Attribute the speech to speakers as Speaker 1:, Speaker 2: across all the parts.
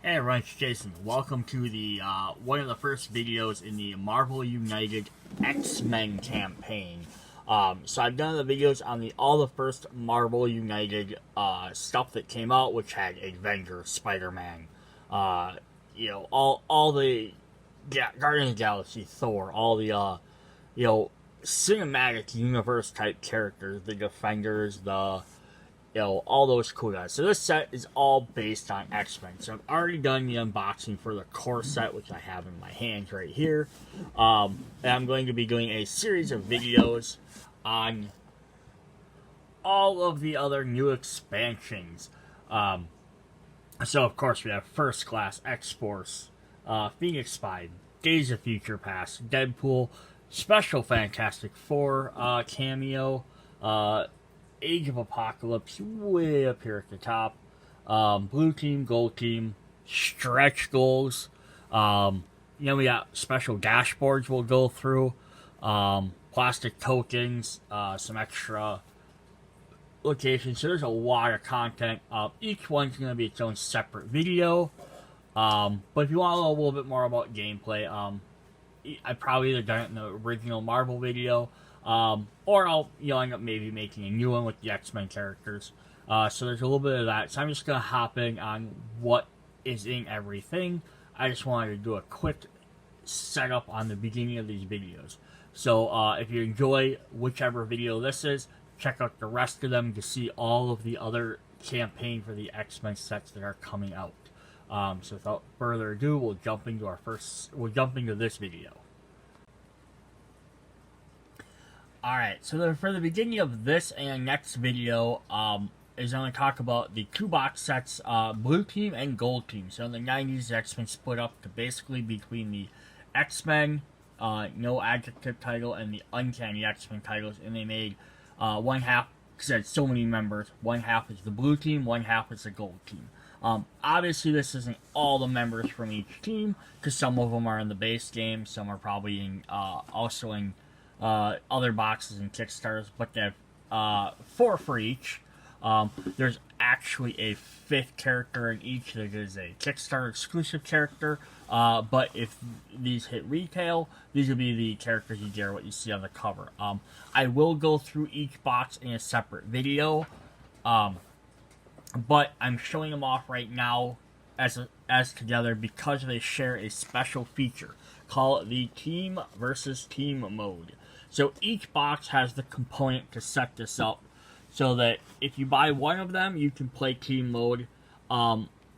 Speaker 1: Hey everyone, it's Jason. Welcome to the one of the first videos in the Marvel United X-Men campaign. So I've done the videos on all the first Marvel United stuff that came out, which had Avengers, Spider-Man, all the Guardians of the Galaxy, Thor, all the cinematic universe type characters, the Defenders, all those cool guys. So this set is all based on X-Men. So I've already done the unboxing for the core set, which I have in my hands right here. And I'm going to be doing a series of videos on all of the other new expansions. So of course we have First Class, X-Force, Phoenix Spy, Days of Future Past, Deadpool, Special Fantastic Four cameo, Age of Apocalypse, way up here at the top. Blue Team, Gold Team, stretch goals. We got special dashboards we'll go through. Plastic tokens, some extra locations. So there's a lot of content. Each one's going to be its own separate video. But if you want to know a little bit more about gameplay, I probably either done it in the original Marvel video, or I'll end up maybe making a new one with the X-Men characters. So there's a little bit of that. So I'm just going to hop in on what is in everything. I just wanted to do a quick setup on the beginning of these videos. So if you enjoy whichever video this is, check out the rest of them to see all of the other campaign for the X-Men sets that are coming out. So without further ado, we'll jump into this video. Alright, so for the beginning of this and next video, is I'm going to talk about the two box sets, Blue Team and Gold Team. So in the 90s, the X-Men split up to basically between the X-Men, no adjective title, and the Uncanny X-Men titles, and they made one half, because it had so many members, one half is the Blue Team, one half is the Gold Team. Obviously this isn't all the members from each team, because some of them are in the base game, some are probably in, also in other boxes and Kickstarters, but they have 4 for each. There's actually a 5th character in each that is a Kickstarter exclusive character, but if these hit retail, these will be the characters you get, what you see on the cover. I will go through each box in a separate video, but I'm showing them off right now as together because they share a special feature. Call it the Team versus Team mode. So each box has the component to set this up so that if you buy one of them, you can play team mode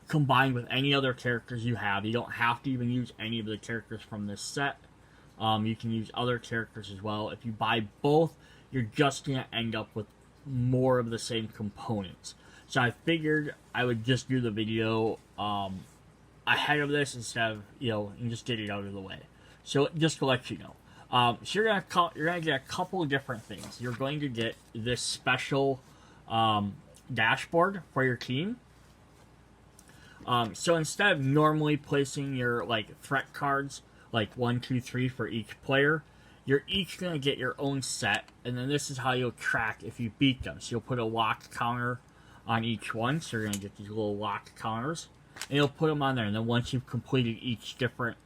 Speaker 1: combined with any other characters you have. You don't have to even use any of the characters from this set. You can use other characters as well. If you buy both, you're just going to end up with more of the same components. So I figured I would just do the video ahead of this instead of, and just get it out of the way. So just to let you know. So you're gonna get a couple of different things. You're going to get this special dashboard for your team. So instead of normally placing your threat cards 1, 2, 3 for each player, you're each gonna get your own set, and then this is how you'll track if you beat them. So you'll put a lock counter on each one. So you're gonna get these little lock counters, and you'll put them on there. And then once you've completed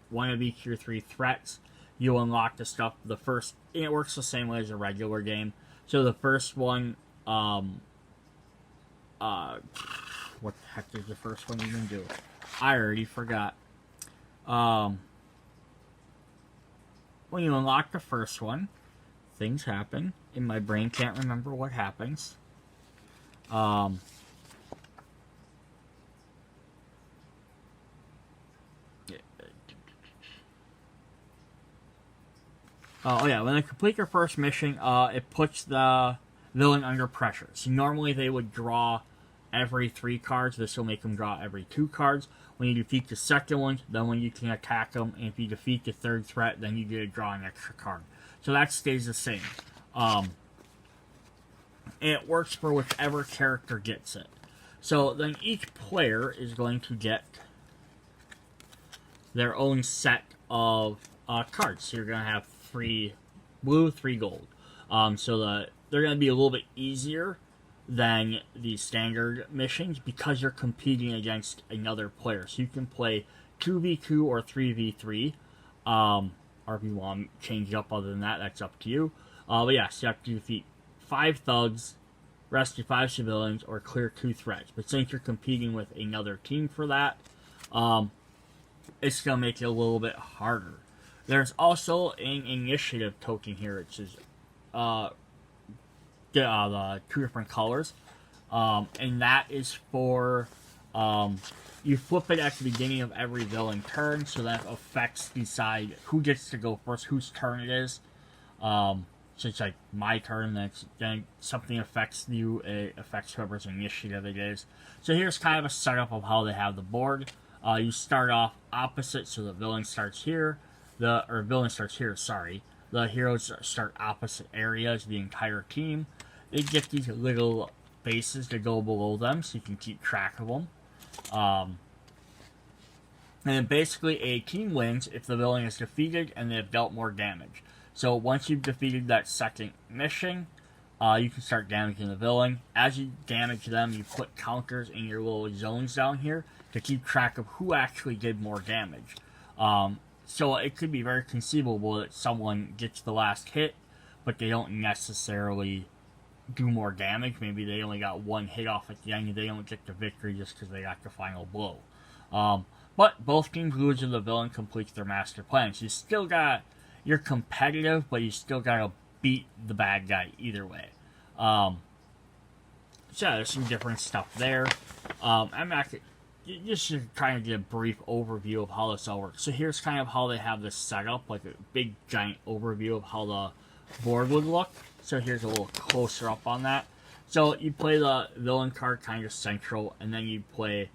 Speaker 1: one of each of your 3 threats, you'll unlock the stuff. The first, and it works the same way as a regular game. So the first one, what the heck does the first one even do? I already forgot. When you unlock the first one, things happen, and my brain can't remember what happens. When they complete your first mission, it puts the villain under pressure. So normally they would draw every 3 cards. This will make them draw every 2 cards. When you defeat the second one, then when you can attack them, and if you defeat the 3rd threat, then you get to draw an extra card. So that stays the same. And it works for whichever character gets it. So then each player is going to get their own set of cards. So you're going to have 3 blue, 3 gold. So they're going to be a little bit easier than the standard missions because you're competing against another player. So you can play 2v2 or 3v3. Or if you want to change it up other than that, that's up to you. But yeah, so you have to defeat 5 thugs, rescue 5 civilians, or clear 2 threats. But since you're competing with another team for that, it's going to make it a little bit harder. There's also an initiative token here, which is the 2 different colors. And that is for, you flip it at the beginning of every villain turn, so that affects decide who gets to go first, whose turn it is. So it's like my turn, then something affects you, it affects whoever's initiative it is. So here's kind of a setup of how they have the board. You start off opposite, so the villain starts here. The heroes start opposite areas, the entire team. They get these little bases to go below them, so you can keep track of them. And then basically a team wins if the villain is defeated and they have dealt more damage. So once you've defeated that second mission, you can start damaging the villain. As you damage them, you put counters in your little zones down here to keep track of who actually did more damage. So it could be very conceivable that someone gets the last hit, but they don't necessarily do more damage. Maybe they only got 1 hit off at the end and they don't get the victory just because they got the final blow. But both teams lose if the villain completes their master plan. So you still got, you're competitive, but you still gotta beat the bad guy either way. So yeah, there's some different stuff there. I'm not just to kind of get a brief overview of how this all works. So here's kind of how they have this set up, like a big giant overview of how the board would look. So here's a little closer up on that. So you play the villain card kind of central, and then you play,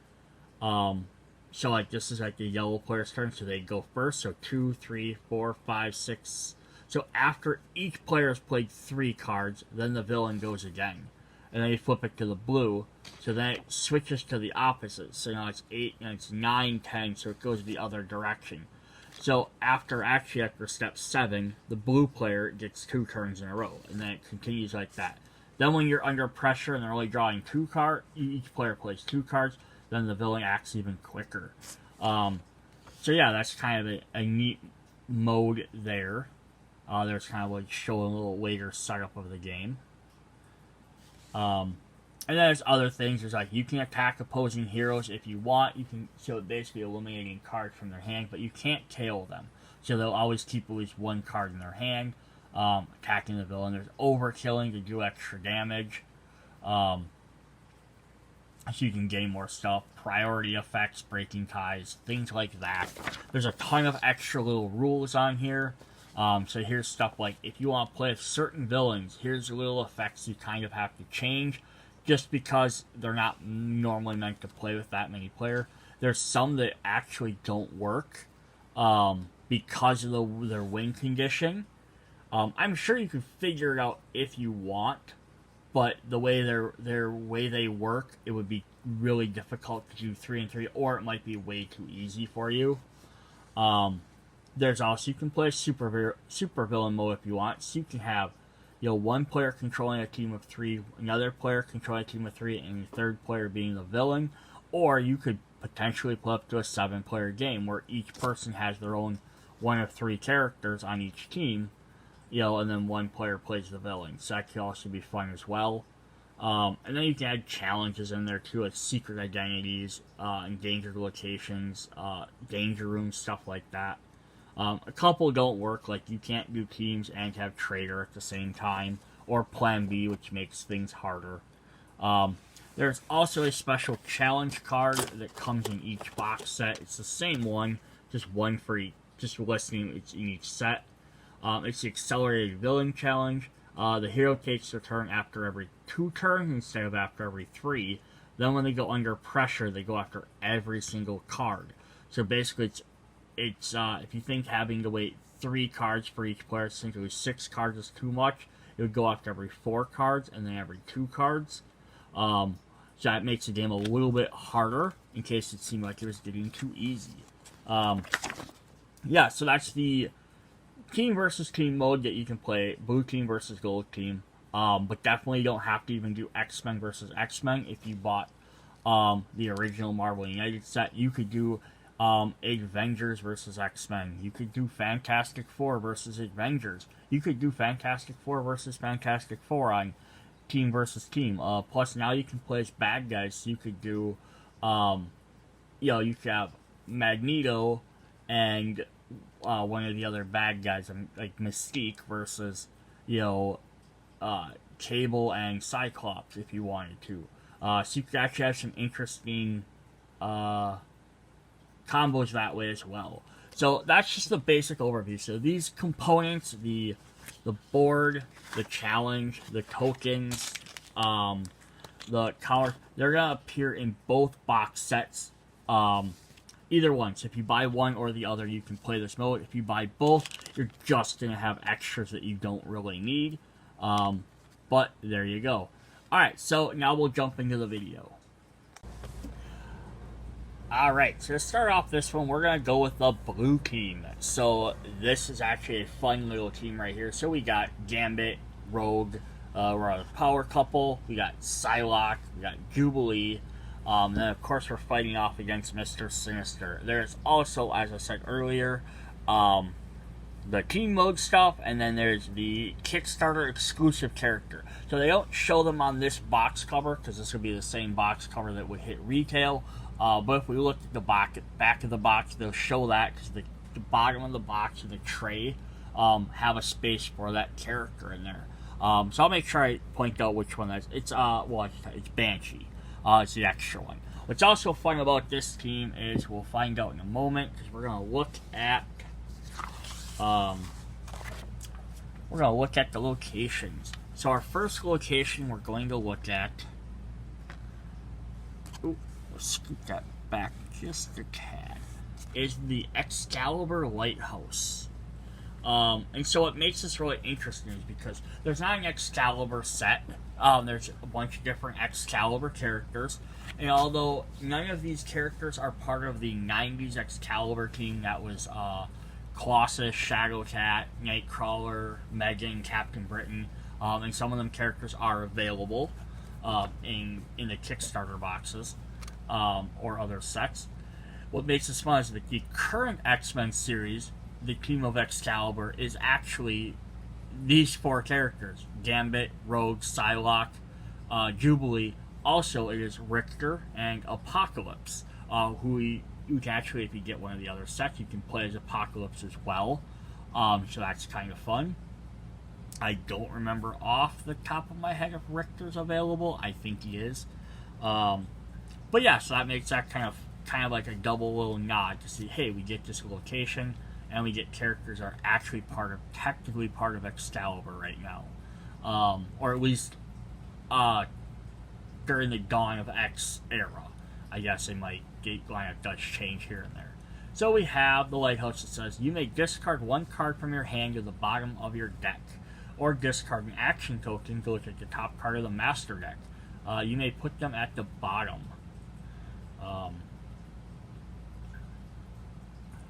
Speaker 1: so like this is like the yellow player's turn, so they go first. So 2, 3, 4, 5, 6. So after each player has played 3 cards, then the villain goes again. And then you flip it to the blue, so then it switches to the opposite. So now it's 8, and it's 9, 10, so it goes the other direction. So after step 7, the blue player gets 2 turns in a row, and then it continues like that. Then when you're under pressure and they're only drawing 2 cards, each player plays 2 cards, then the villain acts even quicker. So yeah, that's kind of a neat mode there. There's kind of like showing a little later setup of the game. And then there's other things. There's like you can attack opposing heroes if you want. You can, so basically eliminating cards from their hand, but you can't KO them. So they'll always keep at least 1 card in their hand. Attacking the villain. There's overkilling to do extra damage. So you can gain more stuff. Priority effects, breaking ties, things like that. There's a ton of extra little rules on here. So here's stuff like, if you want to play with certain villains, here's little effects you kind of have to change, just because they're not normally meant to play with that many players. There's some that actually don't work, because of their win condition. I'm sure you can figure it out if you want, but the way they work, it would be really difficult to do 3 and 3, or it might be way too easy for you. There's also, you can play super villain mode if you want. So you can have, 1 player controlling a team of 3, another player controlling a team of 3, and the 3rd player being the villain. Or you could potentially play up to a 7-player game where each person has their own 1 of 3 characters on each team, and then 1 player plays the villain. So that could also be fun as well. And then you can add challenges in there too, like secret identities, endangered locations, danger rooms, stuff like that. A couple don't work, like you can't do teams and have trader at the same time, or plan B, which makes things harder. There's also a special challenge card that comes in each box set. It's the same one, just one for each, just listing in each set. It's the Accelerated Villain Challenge. The hero takes their turn after every 2 turns instead of after every 3. Then when they go under pressure, they go after every single card. So basically, it's if you think having to wait 3 cards for each player, essentially 6 cards is too much, it would go after every 4 cards and then every 2 cards. So that makes the game a little bit harder in case it seemed like it was getting too easy. Yeah, so that's the team versus team mode that you can play, blue team versus gold team. But definitely don't have to even do X-Men versus X-Men. If you bought the original Marvel United set, you could do Avengers versus X-Men. You could do Fantastic Four versus Avengers. You could do Fantastic Four versus Fantastic Four on team versus team. Plus, now you can play as bad guys. So you could do, you could have Magneto and one of the other bad guys, like Mystique versus, Cable and Cyclops if you wanted to. So you could actually have some interesting combos that way as well. So that's just the basic overview. So these components, the board, the challenge, the tokens, the color, they're gonna appear in both box sets. Either one. So if you buy one or the other, you can play this mode. If you buy both, you're just gonna have extras that you don't really need. But there you go. Alright, so now we'll jump into the video. Alright, so to start off this one, we're going to go with the blue team. So this is actually a fun little team right here. So we got Gambit, Rogue, we're a power couple, we got Psylocke, we got Jubilee, then of course we're fighting off against Mr. Sinister. There's also, as I said earlier, the team mode stuff, and then there's the Kickstarter exclusive character. So they don't show them on this box cover, because this would be the same box cover that would hit retail. But if we look at the back of the box, they'll show that, because the bottom of the box and the tray have a space for that character in there. So I'll make sure I point out which one that is. It's Banshee. It's the extra one. What's also fun about this team is, we'll find out in a moment, because we're going to look at the locations. So our first location we're going to look at, we'll scoot that back just a tad, is the Excalibur Lighthouse. And so what makes this really interesting is because there's not an Excalibur set. There's a bunch of different Excalibur characters, and although none of these characters are part of the 90s Excalibur team that was Colossus, Shadowcat, Nightcrawler, Megan, Captain Britain, and some of them characters are available in the Kickstarter boxes or other sets. What makes this fun is that the current X-Men series, the team of Excalibur, is actually these four characters: Gambit, Rogue, Psylocke, Jubilee. Also, it is Richter and Apocalypse, who you can actually, if you get one of the other sets, you can play as Apocalypse as well. So that's kind of fun. I don't remember off the top of my head if Richter's available. I think he is. But yeah, so that makes that kind of like a double little nod to see, hey, we get this location, and we get characters that are actually technically part of Excalibur right now. Or at least during the Dawn of X era. I guess they might line of Dutch change here and there. So we have the Lighthouse that says, you may discard one card from your hand to the bottom of your deck, or discard an action token to look at the top card of the master deck. You may put them at the bottom.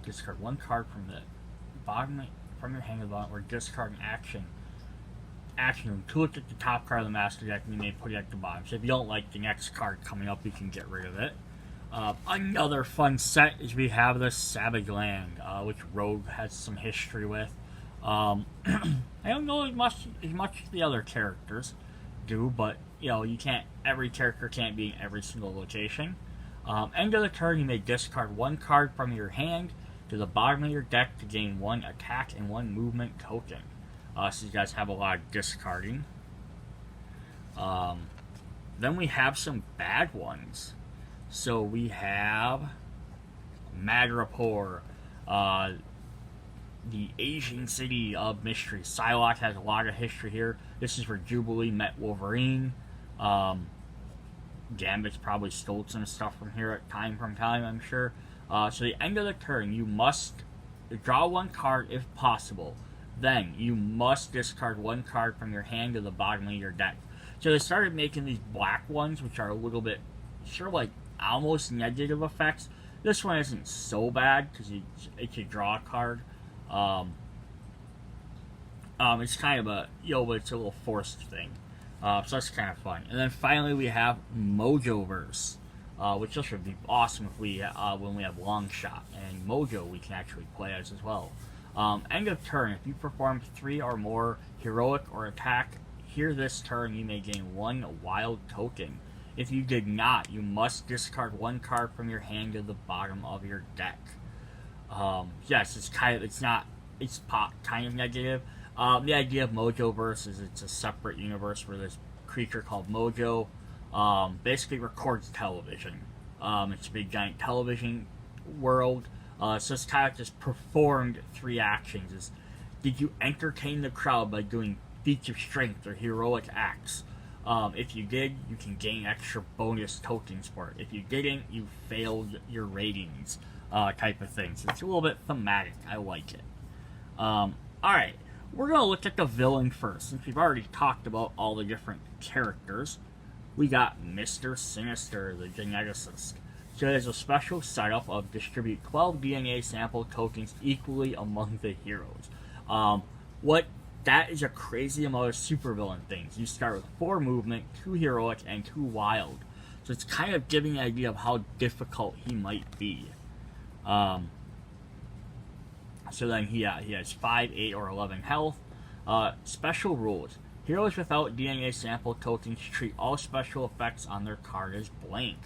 Speaker 1: Discard one card from the bottom from your hand to the bottom, or discard an action to look at the top card of the master deck, and you may put it at the bottom. So if you don't like the next card coming up, you can get rid of it. Another fun set is we have the Savage Land, which Rogue has some history with. I don't know as much as the other characters do, but every character can't be in every single location. End of the turn, you may discard one card from your hand to the bottom of your deck to gain one attack and one movement token. So you guys have a lot of discarding. Then we have some bad ones. So we have Madripoor, the Asian city of mystery. Psylocke has a lot of history here. This is where Jubilee met Wolverine. Gambit's probably stole some stuff from here from time, I'm sure. So the end of the turn, you must draw one card if possible. Then you must discard one card from your hand to the bottom of your deck. So they started making these black ones, which are a little bit, almost negative effects. This one isn't so bad because it could draw a card. It's kind of a, but it's a little forced thing. So that's kind of fun. And then finally we have Mojoverse, which this would be awesome if we when we have Long Shot and Mojo we can actually play as well. End of turn. If you perform 3 or more heroic or attack here this turn, you may gain 1 wild token. If you did not, you must discard 1 card from your hand to the bottom of your deck. Yes, it's kind of negative. The idea of Mojoverse is it's a separate universe where this creature called Mojo basically records television. It's a big giant television world. So it's kind of just performed 3 actions. Did you entertain the crowd by doing feats of strength or heroic acts? If you did, you can gain extra bonus tokens for it. If you didn't, you failed your ratings, type of thing. So it's a little bit thematic. I like it. Alright, we're going to look at the villain first. Since we've already talked about all the different characters, we got Mr. Sinister, the geneticist. So it has a special setup of distribute 12 DNA sample tokens equally among the heroes. That is a crazy amount of supervillain things. You start with 4 movement, 2 heroic, and 2 wild. So it's kind of giving an idea of how difficult he might be. So then he has 5, 8, or 11 health. Special rules. Heroes without DNA sample tokens treat all special effects on their card as blank.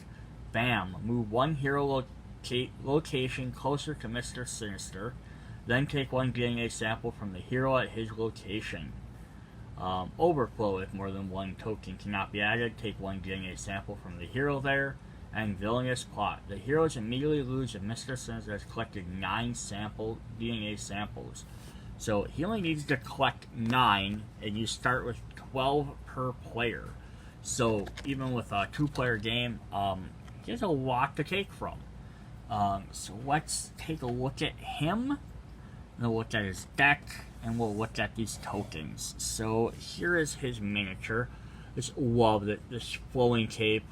Speaker 1: Bam. Move 1 hero location closer to Mr. Sinister. Then take 1 DNA sample from the hero at his location. Overflow. If more than 1 token cannot be added, take 1 DNA sample from the hero there. And villainous plot. The heroes immediately lose if Mr. Sinister has collected 9 DNA samples. So he only needs to collect 9, and you start with 12 per player. So even with a 2-player game, he has a lot to take from. So let's take a look at him. We'll look at his deck, and we'll look at these tokens. So here is his miniature. Just love it. This flowing cape.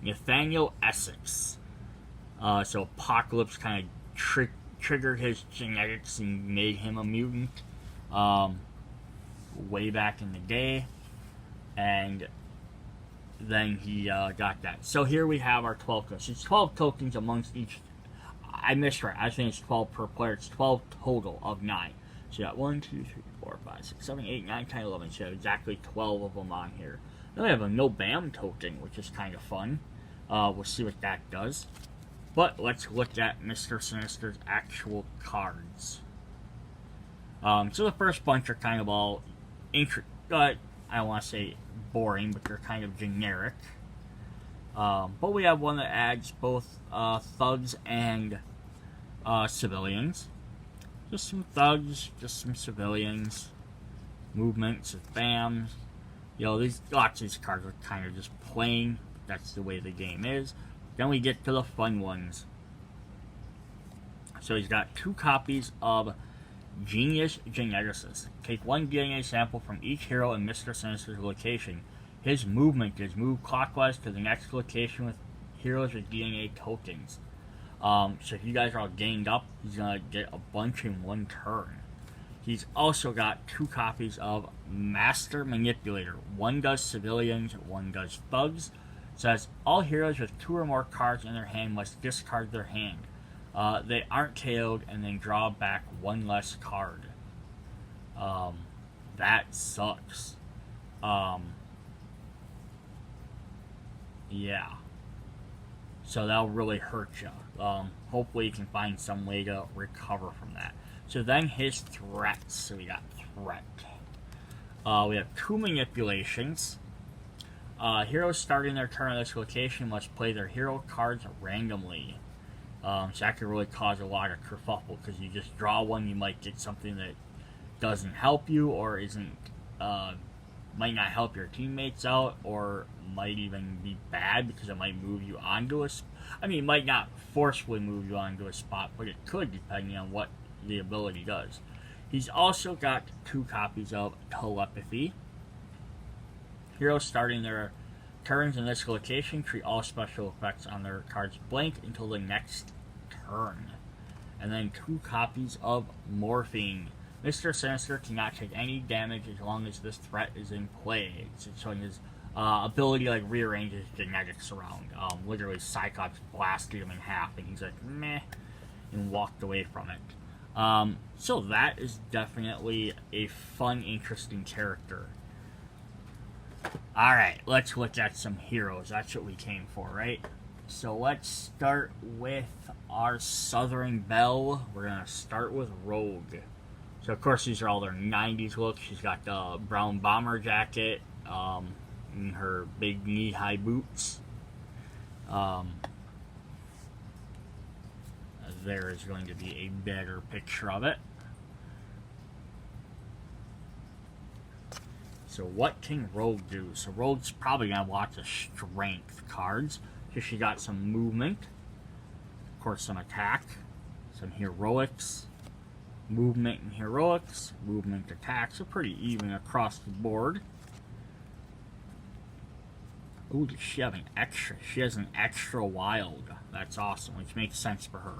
Speaker 1: Nathaniel Essex. So Apocalypse kind of triggered his genetics and made him a mutant way back in the day. And then he got that. So here we have our 12 tokens. It's 12 tokens amongst each. I misread. I think it's 12 per player. It's 12 total of 9. So you got 1, 2, 3, 4, 5, 6, 7, 8, 9, 10, 11. So exactly 12 of them on here. Then we have a no BAM token, which is kind of fun. We'll see what that does. But let's look at Mr. Sinister's actual cards. So the first bunch are kind of all I don't want to say boring, but they're kind of generic. But we have one that adds both thugs and civilians. Just some thugs, just some civilians. Movements of BAMs. Lots of these cards are kind of just plain. That's the way the game is. Then we get to the fun ones. So he's got 2 copies of Genius Geneticist. Take 1 DNA sample from each hero in Mr. Sinister's location. His movement is move clockwise to the next location with heroes with DNA tokens. So if you guys are all ganged up, he's going to get a bunch in 1 turn. He's also got 2 copies of Master Manipulator. 1 does civilians, 1 does thugs. Says all heroes with 2 or more cards in their hand must discard their hand. They aren't KO'd and then draw back 1 less card. That sucks. Yeah. So that'll really hurt you. Hopefully you can find some way to recover from that. So then his threats. So we got threat. We have 2 manipulations. Heroes starting their turn on this location must play their hero cards randomly. So that could really cause a lot of kerfuffle, because you just draw one, you might get something that doesn't help you, or isn't, might not help your teammates out, or might even be bad because it might move you onto it might not forcefully move you onto a spot, but it could, depending on what the ability does. He's also got 2 copies of Telepathy. Heroes starting their turns in this location treat all special effects on their cards blank until the next turn. And then 2 copies of Morphine. Mr. Sinister cannot take any damage as long as this threat is in play. It's showing his ability like rearranges genetics around. Literally, Cyclops blasted him in half, and he's like, meh, and walked away from it. So that is definitely a fun, interesting character. Alright, let's look at some heroes. That's what we came for, right? So let's start with our Southern Belle. We're going to start with Rogue. So, of course, these are all their 90s looks. She's got the brown bomber jacket, and her big knee-high boots. There is going to be a better picture of it. So what can Rogue do? So Rogue's probably going to have lots of strength cards. So she got some movement. Of course, some attack. Some heroics. Movement and heroics. Movement, attack. So pretty even across the board. Ooh, does she have an extra? She has an extra wild. That's awesome, which makes sense for her.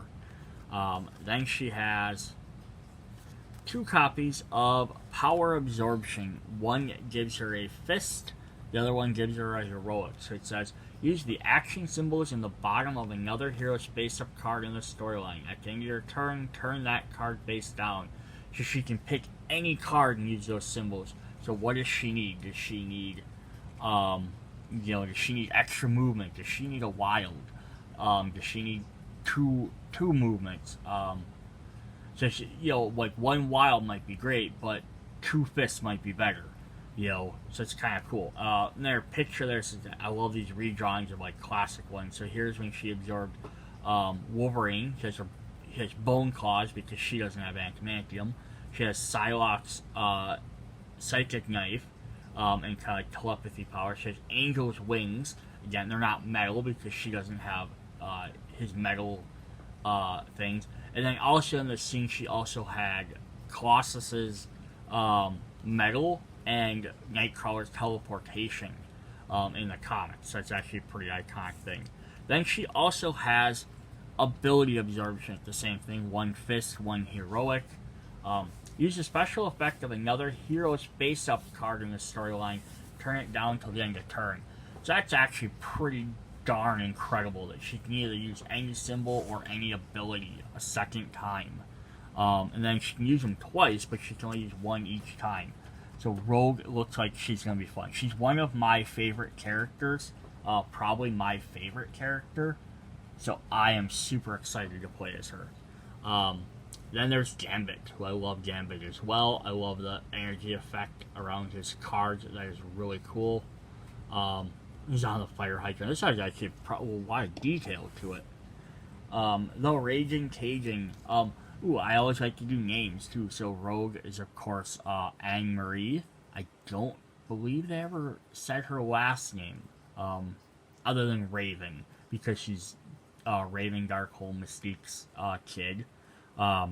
Speaker 1: Then she has 2 copies of Power Absorption. One gives her a fist, the other one gives her a heroic. So it says, use the action symbols in the bottom of another hero's face-up card in the storyline. At the end of your turn, turn that card face down. So she can pick any card and use those symbols. So what does she need? Does she need, does she need extra movement? Does she need a wild? Does she need two movements? So she, like one wild might be great, but 2 fists might be better. So it's kind of cool. And their picture there says, I love these redrawings of like classic ones. So here's when she absorbed Wolverine. She has bone claws because she doesn't have adamantium. She has Psylocke's psychic knife and kind of like telepathy power. She has Angel's wings. Again, they're not metal because she doesn't have his metal things. And then also in the scene, she also had Colossus's metal and Nightcrawler's teleportation in the comics. So it's actually a pretty iconic thing. Then she also has ability absorption, the same thing. 1 fist, 1 heroic. Use the special effect of another hero's face-up card in the storyline. Turn it down till the end of turn. So that's actually pretty darn incredible that she can either use any symbol or any ability a second time. And then she can use them twice, but she can only use 1 each time. So Rogue looks like she's going to be fun. She's one of my favorite characters. Probably my favorite character. So I am super excited to play as her. Then there's Gambit, who I love Gambit as well. I love the energy effect around his cards. That is really cool. He's on the fire hydrant. This has actually a lot of detail to it. The Raging Cajun. I always like to do names too. So Rogue is of course Anne Marie. I don't believe they ever said her last name, other than Raven, because she's Raven Darkhold Mystique's kid. But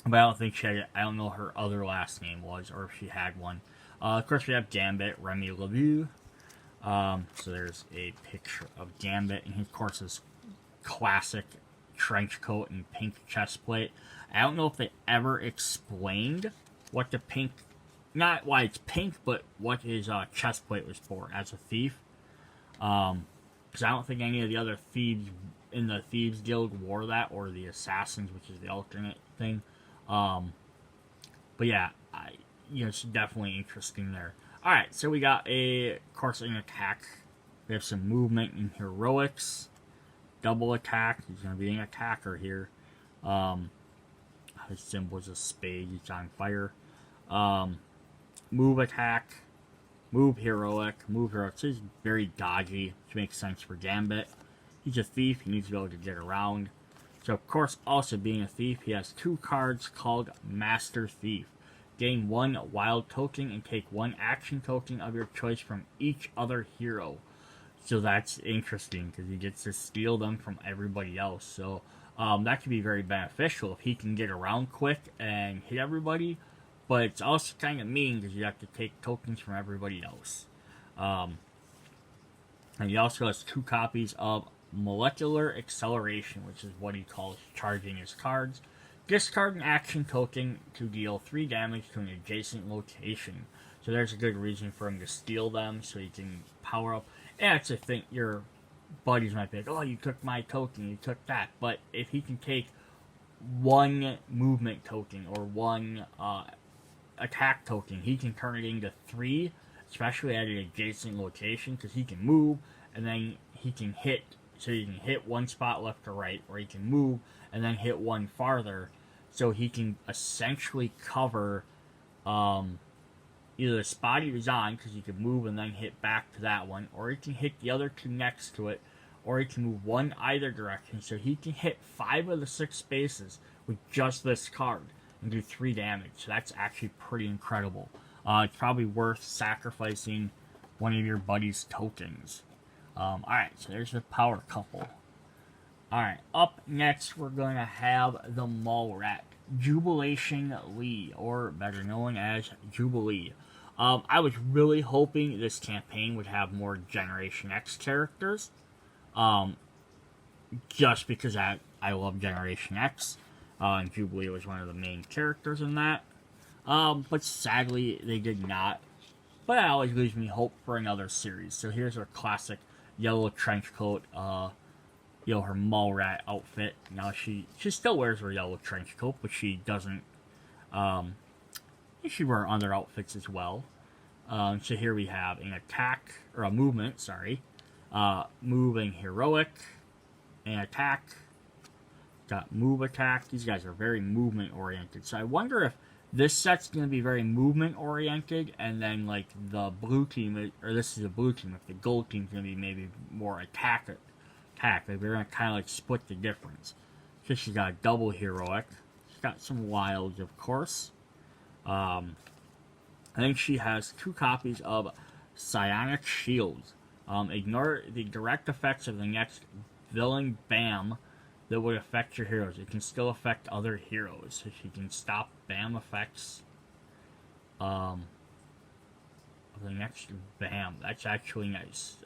Speaker 1: I don't think she had. I don't know her other last name was, or if she had one. Of course, we have Gambit, Remy LeVue. So there's a picture of Gambit, and of course his classic trench coat and pink chest plate. I don't know if they ever explained what the pink, not why it's pink, but what his chest plate was for as a thief. Because I don't think any of the other thieves in the Thieves Guild wore that, or the Assassins, which is the alternate thing. But yeah, it's definitely interesting there. Alright, so we got of course, an attack. We have some movement and heroics. Double attack. He's going to be an attacker here. His symbol is a spade. He's on fire. Move attack. Move heroic. Move heroic. So he's very dodgy, which makes sense for Gambit. He's a thief. He needs to be able to get around. So, of course, also being a thief, he has 2 cards called Master Thief. Gain 1 wild token and take 1 action token of your choice from each other hero. So that's interesting because he gets to steal them from everybody else. So that could be very beneficial if he can get around quick and hit everybody. But it's also kind of mean because you have to take tokens from everybody else. And he also has 2 copies of Molecular Acceleration, which is what he calls charging his cards. Discard an action token to deal 3 damage to an adjacent location. So there's a good reason for him to steal them, so he can power up. And it's a thing, your buddies might be like, oh, you took my token, you took that. But if he can take 1 movement token or 1 attack token, he can turn it into 3, especially at an adjacent location, because he can move, and then he can hit. So you can hit 1 spot left or right, or he can move and then hit 1 farther. So he can essentially cover either the spot he was on, because he can move and then hit back to that one, or he can hit the other 2 next to it, or he can move 1 either direction. So he can hit 5 of the 6 spaces with just this card and do 3 damage. So that's actually pretty incredible. It's probably worth sacrificing one of your buddy's tokens. Alright, so there's the power couple. Alright, up next we're going to have the Mall Rat, Jubilation Lee, or better known as Jubilee. I was really hoping this campaign would have more Generation X characters, just because I love Generation X, and Jubilee was one of the main characters in that, but sadly they did not. But that always leaves me hope for another series. So here's our classic yellow trench coat, her mall rat outfit. Now she still wears her yellow trench coat, but she doesn't, she wears other outfits as well. So here we have an attack, or a movement, sorry, moving heroic, and attack, got move attack. These guys are very movement oriented. So I wonder if this set's going to be very movement oriented, and then like the blue team, or this is the blue team, if the gold team's going to be maybe more attack. Like they're going to kind of like split the difference. So she's got a double heroic. She's got some wilds, of course. I think she has 2 copies of Psionic Shields. Ignore the direct effects of the next villain BAM that would affect your heroes. It can still affect other heroes. So she can stop BAM effects of the next BAM. That's actually nice.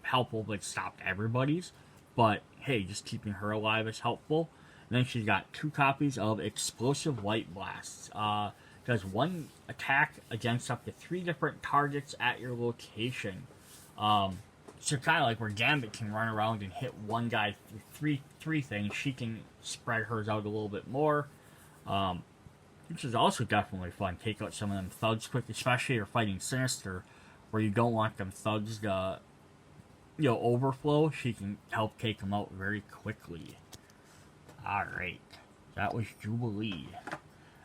Speaker 1: Helpful, but stopped everybody's. But hey, just keeping her alive is helpful. And then she's got 2 copies of Explosive Light Blasts. Does 1 attack against up to 3 different targets at your location. So kind of like where Gambit can run around and hit one guy with three things, she can spread hers out a little bit more, which is also definitely fun. Take out some of them thugs quick, especially if you're fighting Sinister, where you don't want them thugs to, overflow. She can help take them out very quickly. Alright, that was Jubilee.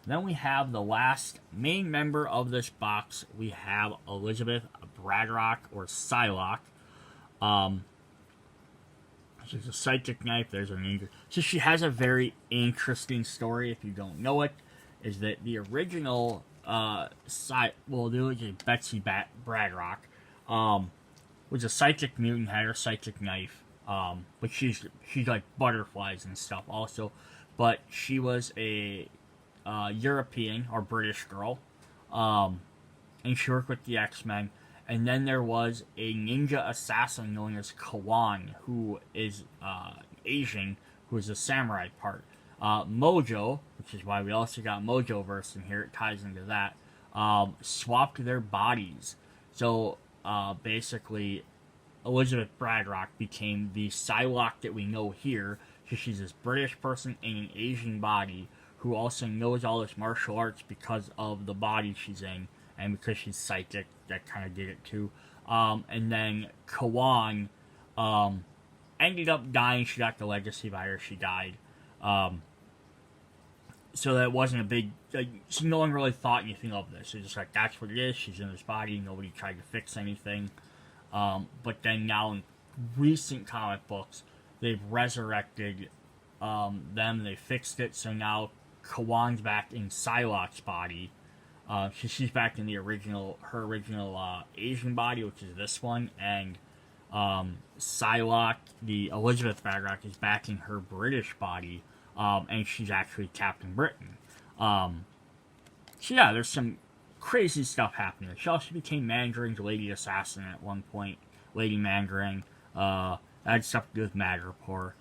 Speaker 1: Then we have the last main member of this box. We have Elizabeth Bradrock, or Psylocke. She's a psychic knife. There's a ninja. So she has a very interesting story. If you don't know it, is that the original the Betsy Bradrock was a psychic mutant, had her psychic knife. But she's like butterflies and stuff also. But she was a European or British girl, and she worked with the X-Men. And then there was a ninja assassin known as Kawan, who is Asian, who is a samurai part. Mojo, which is why we also got Mojo-verse in here, it ties into that, swapped their bodies. So basically, Elizabeth Bradrock became the Psylocke that we know here. So she's this British person in an Asian body who also knows all this martial arts because of the body she's in, and because she's psychic, that kind of did it too. And then Kawan ended up dying. She got the legacy virus. She died. So that wasn't a big... so no one really thought anything of this. It's just like, that's what it is. She's in this body. Nobody tried to fix anything. But then now in recent comic books, they've resurrected them. They fixed it. So now Kawan's back in Psylocke's body. She's back in her original Asian body, which is this one, and Psylocke, the Elizabeth Bradrock, is back in her British body, and she's actually Captain Britain. So yeah, there's some crazy stuff happening. She also became Mandarin's Lady Assassin at one point. Lady Mandarin, had stuff to do with Madripoor.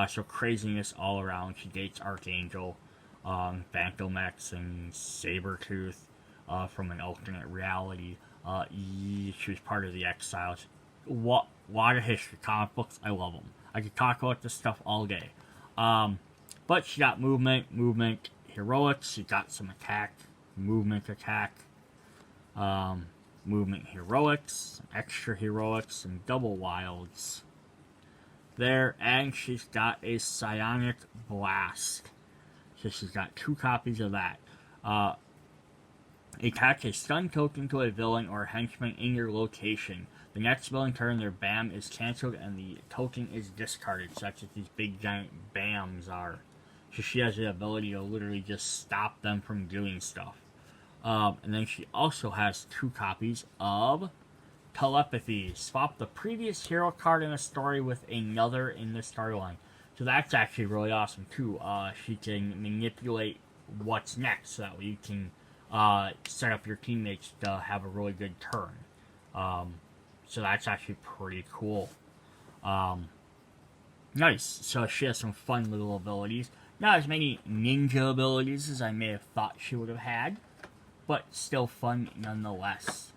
Speaker 1: So craziness all around. She dates Archangel. Phantom X and Sabretooth from an alternate reality. She was part of the Exiles. What lot of history, comic books, I love them. I could talk about this stuff all day. But she got movement, heroics. She got some attack, movement, movement heroics, extra heroics, some double wilds there, and she's got a psionic blast. So she's got 2 copies of that. Attach a stun token to a villain or henchman in your location. The next villain turn, their BAM is cancelled and the token is discarded, such as these big giant BAMs are. So she has the ability to literally just stop them from doing stuff. And then she also has 2 copies of Telepathy. Swap the previous hero card in a story with another in the storyline. So that's actually really awesome too. She can manipulate what's next, so that way you can set up your teammates to have a really good turn. So that's actually pretty cool. Nice. So she has some fun little abilities. Not as many ninja abilities as I may have thought she would have had, but still fun nonetheless.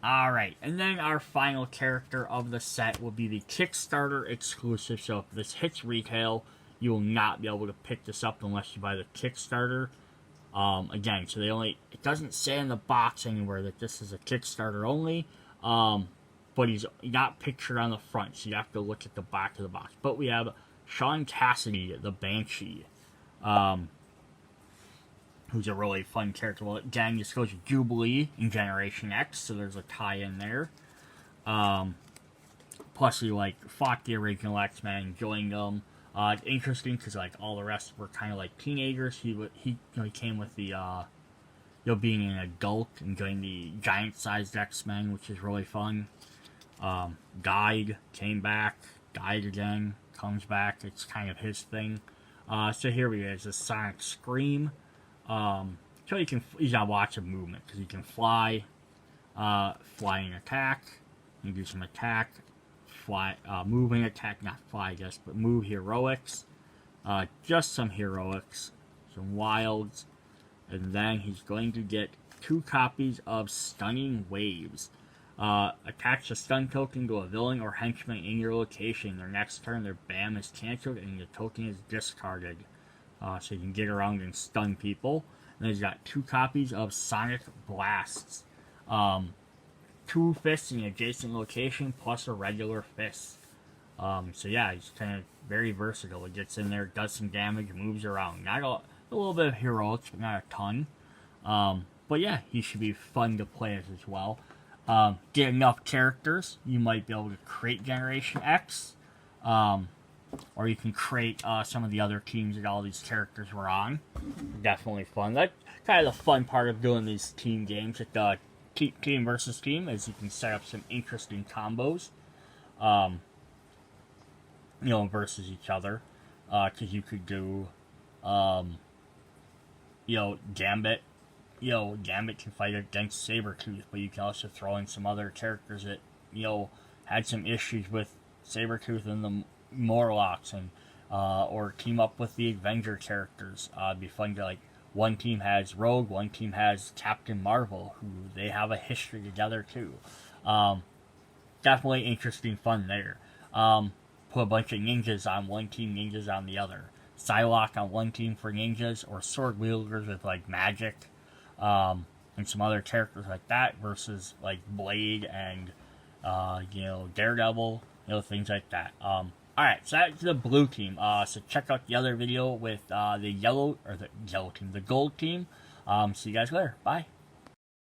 Speaker 1: Alright, and then our final character of the set will be the Kickstarter exclusive. So if this hits retail, you will not be able to pick this up unless you buy the Kickstarter. Again, so it doesn't say in the box anywhere that this is a Kickstarter only, but he's not pictured on the front, so you have to look at the back of the box. But we have Sean Cassidy, the Banshee, who's a really fun character. Well, again, this goes to Jubilee in Generation X, so there's a tie-in there. Plus, he fought the original X-Men, joined them. Interesting because all the rest were kind of like teenagers. He came with the being an adult and joined the giant-sized X-Men, which is really fun. Died, came back, died again, comes back. It's kind of his thing. So here we go. It's a Sonic Scream. So he's got lots of movement because he can fly, and attack. You can do some attack, fly, move and attack, not fly, I guess, but move heroics. Just some heroics, some wilds, and then he's going to get 2 copies of Stunning Waves. Attach a stun token to a villain or henchman in your location. Their next turn, their BAM is cancelled and the token is discarded. So you can get around and stun people. And he's got 2 copies of Sonic Blasts. 2 fists in an adjacent location plus a regular fist. So yeah, he's kind of very versatile. He gets in there, does some damage, moves around. Not a little bit of heroics, but not a ton. But yeah, he should be fun to play as well. Get enough characters, you might be able to create Generation X. Or you can create some of the other teams that all these characters were on. Definitely fun. That's kind of the fun part of doing these team games. With team versus team, is you can set up some interesting combos. Versus each other. Because you could do, Gambit. Gambit can fight against Sabretooth, but you can also throw in some other characters that, had some issues with Sabretooth and the Morlocks, and or team up with the Avenger characters. It'd be fun to one team has Rogue, one team has Captain Marvel, who they have a history together too. Definitely interesting fun there. Put a bunch of ninjas on one team, ninjas on the other. Psylocke on one team for ninjas, or sword wielders with magic, and some other characters like that versus Blade and Daredevil, things like that. Alright, so that's the blue team. So check out the other video with the gold team. See you guys later. Bye.